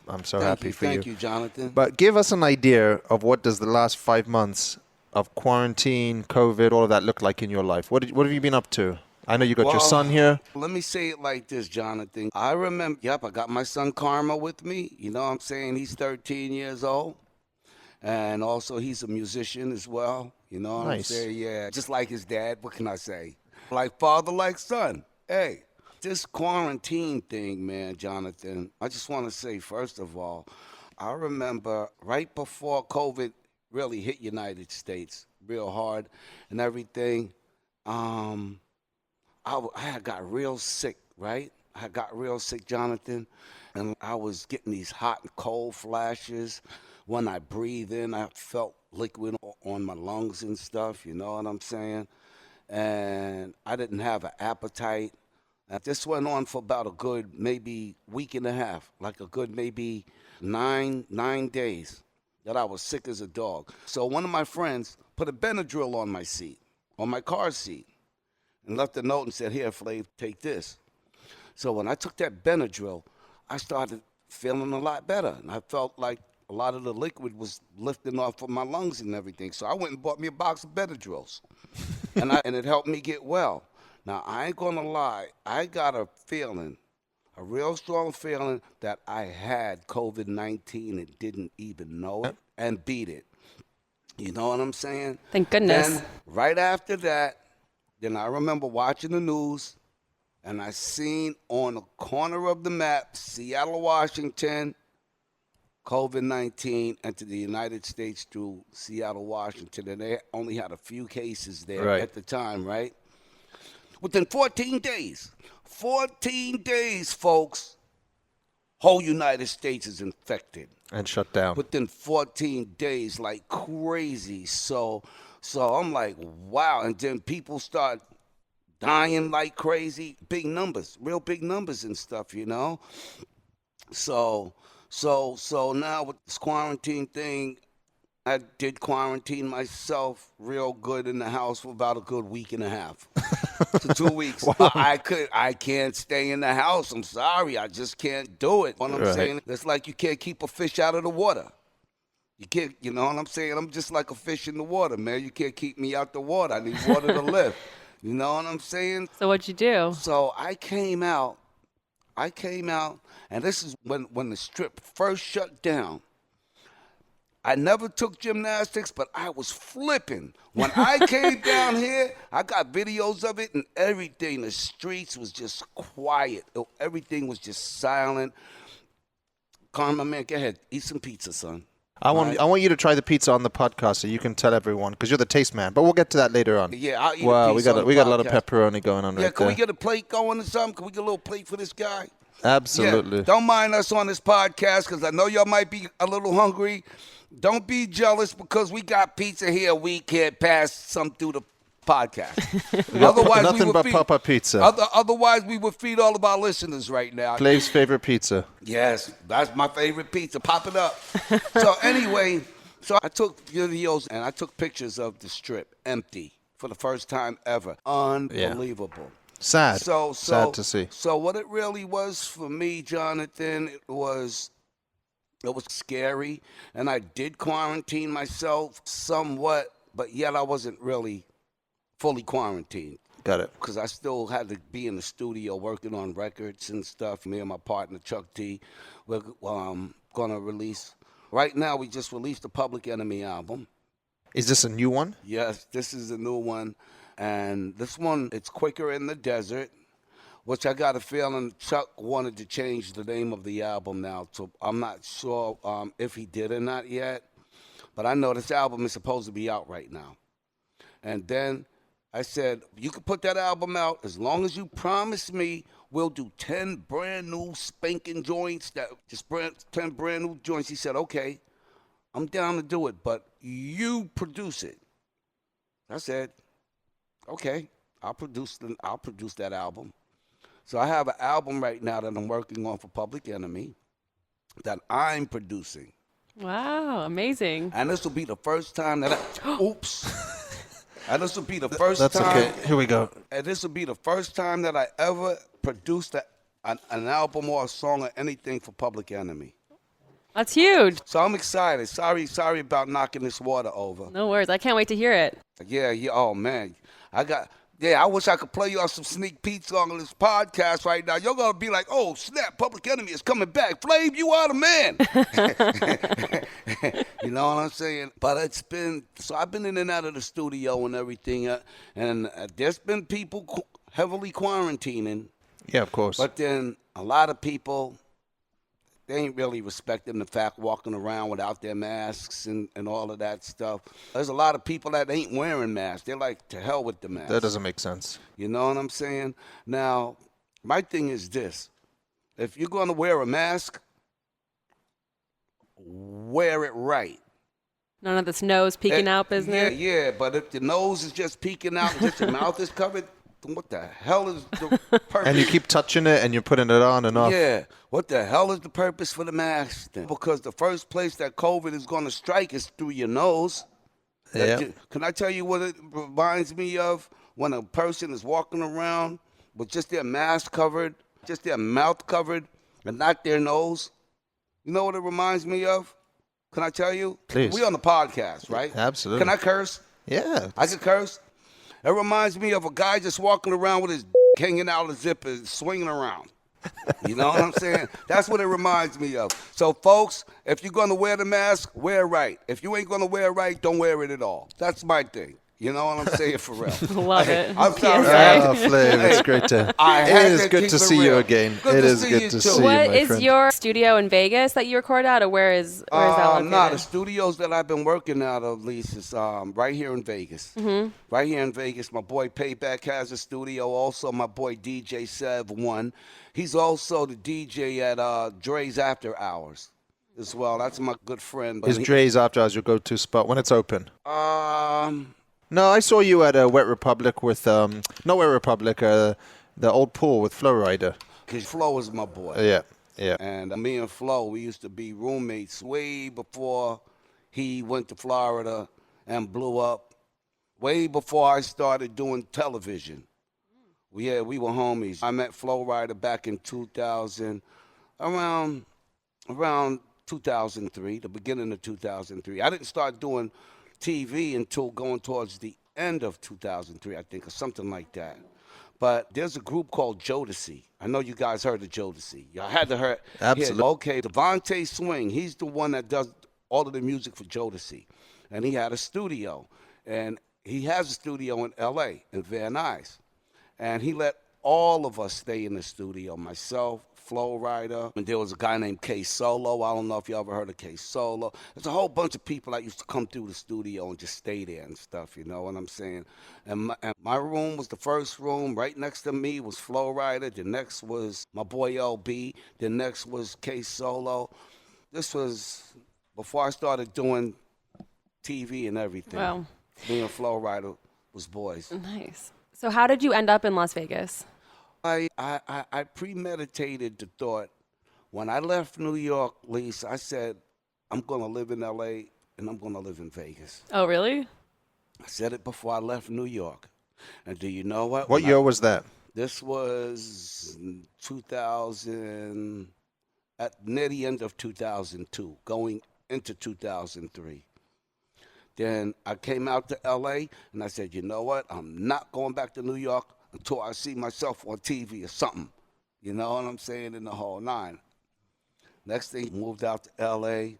I'm so happy for you. Thank you, Jonathan. But give us an idea of what does the last 5 months of quarantine, COVID, all of that look like in your life? What have you been up to? I know you got your son here. Let me say it like this, Jonathan. I remember, I got my son Karma with me. You know what I'm saying? He's 13 years old. And also he's a musician as well. You know what I'm saying? Yeah, just like his dad. What can I say? Like father, like son. Hey, this quarantine thing, man, Jonathan, I just want to say, first of all, I remember right before COVID really hit United States real hard and everything, I had got real sick, right? I got real sick, Jonathan, and I was getting these hot and cold flashes. When I breathe in, I felt liquid on my lungs and stuff, you know what I'm saying? And I didn't have an appetite. And this went on for about a good maybe week and a half, like a good maybe nine days that I was sick as a dog. So one of my friends put a Benadryl on my seat, on my car seat, and left a note and said, "Here, Flav, take this." So when I took that Benadryl, I started feeling a lot better. And I felt like a lot of the liquid was lifting off of my lungs and everything. So I went and bought me a box of Benadryls. and it helped me get well. Now, I ain't going to lie. I got a feeling, a real strong feeling that I had COVID-19 and didn't even know it and beat it. You know what I'm saying? Thank goodness. Then, right after that, then I remember watching the news, and I seen on the corner of the map, Seattle, Washington, COVID-19 entered the United States through Seattle, Washington, and they only had a few cases there at the time, right? Within 14 days, folks, whole United States is infected. And shut down. Within 14 days, like crazy. So I'm like, wow. And then people start dying like crazy. Big numbers, real big numbers and stuff, you know? So now with this quarantine thing, I did quarantine myself real good in the house for about a good week and a half to 2 weeks. Wow. I can't stay in the house. I'm sorry. I just can't do it. What I'm saying, it's like you can't keep a fish out of the water. You can't, you know what I'm saying? I'm just like a fish in the water, man. You can't keep me out the water. I need water to live. You know what I'm saying? So what'd you do? So I came out, and this is when the strip first shut down. I never took gymnastics, but I was flipping. When I came down here, I got videos of it and everything. The streets was just quiet. Everything was just silent. Karma, man, go ahead. Eat some pizza, son. I want you to try the pizza on the podcast so you can tell everyone, because you're the taste man. But we'll get to that later on. Yeah, I'll eat wow, a pizza we got a lot of pepperoni going on right there. Yeah, can we get a plate going or something? Can we get a little plate for this guy? Absolutely. Yeah, don't mind us on this podcast because I know y'all might be a little hungry. Don't be jealous because we got pizza here. We can't pass some through the podcast. Otherwise, nothing but Papa Pizza. Otherwise, we would feed all of our listeners right now. Flav's favorite pizza. Yes, that's my favorite pizza. Pop it up. So anyway, I took videos and I took pictures of the strip empty for the first time ever. Unbelievable. Yeah. Sad. Sad to see. So what it really was for me, Jonathan, it was scary, and I did quarantine myself somewhat, but yet I wasn't really fully quarantined. Got it. Because I still had to be in the studio working on records and stuff. Me and my partner, Chuck D, we're going to release. Right now, we just released the Public Enemy album. Is this a new one? Yes, this is a new one. And this one, it's Quicker in the Desert, which I got a feeling Chuck wanted to change the name of the album now. So I'm not sure if he did or not yet. But I know this album is supposed to be out right now. And then I said, you can put that album out as long as you promise me we'll do 10 brand new spanking joints, 10 brand new joints. He said, okay, I'm down to do it, but you produce it. I said, okay, I'll produce that album. So I have an album right now that I'm working on for Public Enemy that I'm producing. Wow, amazing. And this will be the first time that And this will be the first That's time. okay. Here we go. And this will be the first time that I ever produced an album or a song or anything for Public Enemy. That's huge. So I'm excited. Sorry about knocking this water over. No worries. I can't wait to hear it. Yeah. Oh man, I wish I could play you all some sneak peeks on this podcast right now. You're gonna be like, oh snap, Public Enemy is coming back. Flav, you are the man. You know what I'm saying? But I've been in and out of the studio and everything, and there's been people heavily quarantining. Yeah, of course. But then a lot of people, they ain't really respecting the fact walking around without their masks and all of that stuff. There's a lot of people that ain't wearing masks. They're like, to hell with the mask. That doesn't make sense. You know what I'm saying? Now, my thing is this. If you're going to wear a mask, wear it right. None of this nose peeking out business. Yeah, but if the nose is just peeking out and just your mouth is covered, what the hell is the purpose? And you keep touching it and you're putting it on and off. Yeah. What the hell is the purpose for the mask then? Because the first place that COVID is going to strike is through your nose. Yeah. Can I tell you what it reminds me of? When a person is walking around with just their mask covered, just their mouth covered, and not their nose. You know what it reminds me of? Can I tell you? Please. We on the podcast, right? Absolutely. Can I curse? Yeah. I can curse. It reminds me of a guy just walking around with his hanging out of the zipper, swinging around. You know what I'm saying? That's what it reminds me of. So, folks, if you're going to wear the mask, wear it right. If you ain't going to wear it right, don't wear it at all. That's my thing. You know what I'm saying? For real. Love it. I'm sorry. Oh, Flav, it's great to. It is good to see you again. It is good to see you, What my is friend. your studio in Vegas that you record at, or where is that located? The studios that I've been working out of, Lisa, is right here in Vegas. Mm-hmm. Right here in Vegas. My boy Payback has a studio. Also, my boy DJ Sev One. He's also the DJ at Dre's After Hours as well. That's my good friend. Is Dre's After Hours your go-to spot when it's open? No, I saw you at Wet Republic with, not Wet Republic, the old pool with Flo Rida. Because Flo is my boy. Yeah. And me and Flo, we used to be roommates way before he went to Florida and blew up. Way before I started doing television. We were homies. I met Flo Rida back in 2000, around 2003, the beginning of 2003. I didn't start doing TV until going towards the end of 2003, I think, or something like that. But there's a group called Jodeci. I know you guys heard of Jodeci. Y'all had to hear. Absolutely. Okay, Devontae Swing, he's the one that does all of the music for Jodeci. And he had a studio. And he has a studio in L.A., in Van Nuys. And he let all of us stay in the studio, myself, Flo Rida, and there was a guy named K Solo. I don't know if you ever heard of K Solo. There's a whole bunch of people that used to come through the studio and just stay there and stuff, you know what I'm saying? And my room was the first room. Right next to me was Flo Rida. The next was my boy LB. The next was K Solo. This was before I started doing TV and everything. Wow. Me and Flo Rida was boys. Nice. So how did you end up in Las Vegas? I premeditated the thought. When I left New York, Lisa, I said, I'm going to live in L.A. and I'm going to live in Vegas. Oh, really? I said it before I left New York. And do you know what? What year was that? This was 2000, near the end of 2002, going into 2003. Then I came out to L.A. and I said, you know what? I'm not going back to New York until I see myself on TV or something. You know what I'm saying? In the whole nine. Next thing, moved out to L.A.,